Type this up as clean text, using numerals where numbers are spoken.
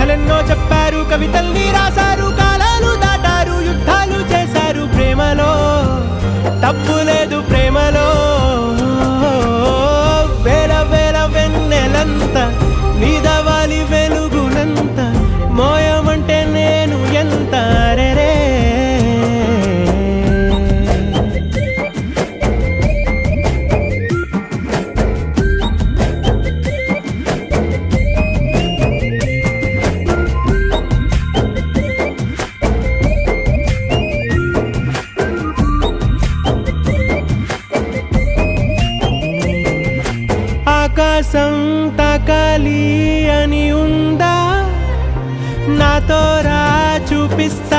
కథలెన్నో చెప్పారు, కవితల్ని రాశారు, కాలాలు దాటారు, యుద్ధాలు చేశారు. ప్రేమలో తప్పు లేదు, ప్రేమలో వేల వేల వెన్నెలంత నీదవాలి వెలుగునంత మోయమంటే నేను ఎంత రే. ఆకాశం తాకాలి అని ఉందా, నాతో రా చూపిస్తా